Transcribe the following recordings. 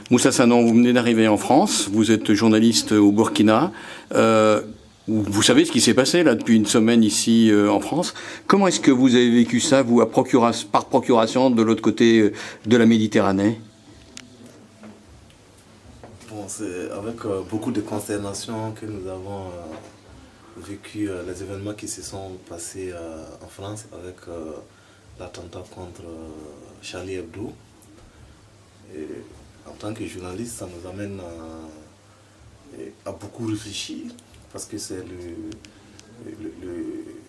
Moussa Sanan, vous venez d'arriver en France, vous êtes journaliste au Burkina. Vous savez ce qui s'est passé là depuis une semaine ici en France. Comment est-ce que vous avez vécu ça, vous, par procuration, de l'autre côté de la Méditerranée? Bon, c'est avec beaucoup de consternation que nous avons vécu les événements qui se sont passés en France avec l'attentat contre Charlie Hebdo. Et en tant que journaliste, ça nous amène à beaucoup réfléchir parce que c'est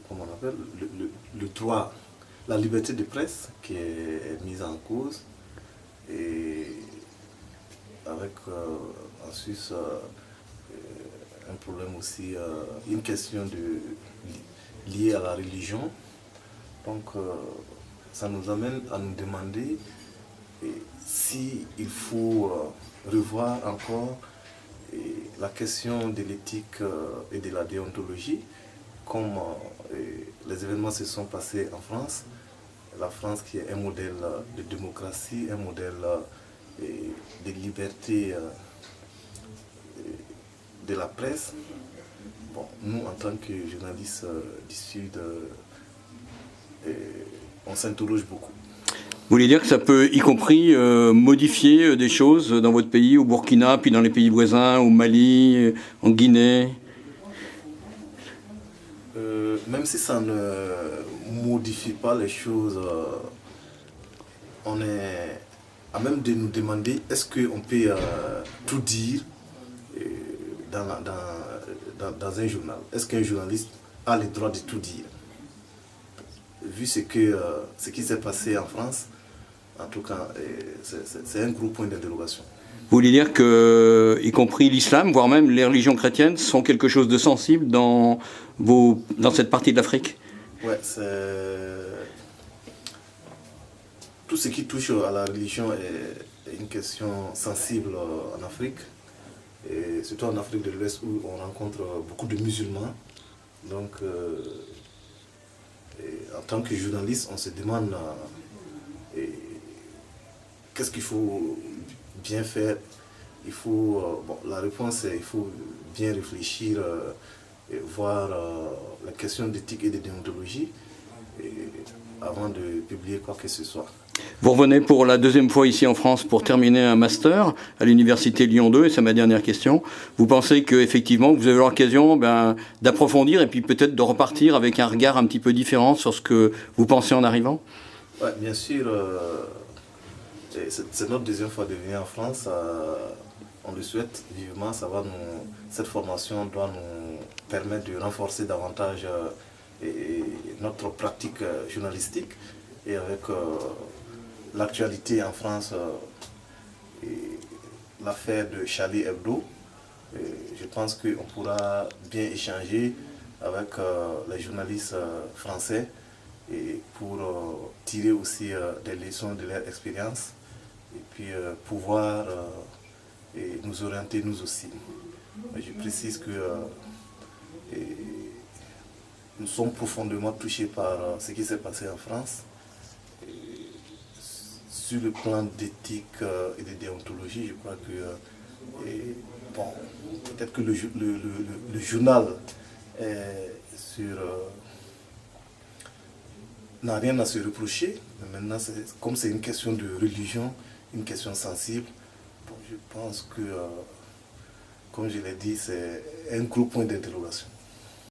comment on appelle, le droit, la liberté de presse qui est mise en cause. Et avec en Suisse un problème aussi, une question liée à la religion. Donc ça nous amène à nous demander si il faut revoir encore la question de l'éthique et de la déontologie, comme les événements se sont passés en France. La France qui est un modèle de démocratie, un modèle de liberté de la presse. Bon, nous, en tant que journalistes du Sud, on s'interroge beaucoup. Vous voulez dire que ça peut, y compris, modifier des choses dans votre pays, au Burkina, puis dans les pays voisins, au Mali, en Guinée? Même si ça ne modifie pas les choses, on est à même de nous demander est-ce qu'on peut tout dire dans un journal. Est-ce qu'un journaliste a le droit de tout dire? Vu ce qui s'est passé en France, en tout cas, c'est un gros point d'interrogation. Vous voulez dire que, y compris l'islam, voire même les religions chrétiennes, sont quelque chose de sensible dans cette partie de l'Afrique? Ouais, tout ce qui touche à la religion est une question sensible en Afrique, et surtout en Afrique de l'Ouest où on rencontre beaucoup de musulmans. Donc, en tant que journaliste, on se demande qu'est-ce qu'il faut bien faire. Il faut, la réponse est il faut bien réfléchir et voir la question d'éthique et de déontologie avant de publier quoi que ce soit. Vous revenez pour la deuxième fois ici en France pour terminer un master à l'université Lyon 2, et c'est ma dernière question. Vous pensez qu'effectivement vous avez l'occasion d'approfondir et puis peut-être de repartir avec un regard un petit peu différent sur ce que vous pensez en arrivant? Oui, bien sûr. C'est notre deuxième fois de venir en France. On le souhaite vivement. Cette formation doit nous permettre de renforcer davantage notre pratique journalistique. Et avec l'actualité en France, l'affaire de Charlie Hebdo, je pense qu'on pourra bien échanger avec les journalistes français et pour tirer aussi des leçons de leur expérience et puis pouvoir nous orienter nous aussi. Je précise que nous sommes profondément touchés par ce qui s'est passé en France. Sur le plan d'éthique et de déontologie, je crois que peut-être que le journal n'a rien à se reprocher, mais maintenant, comme c'est une question de religion, une question sensible, je pense que, comme je l'ai dit, c'est un gros point d'interrogation.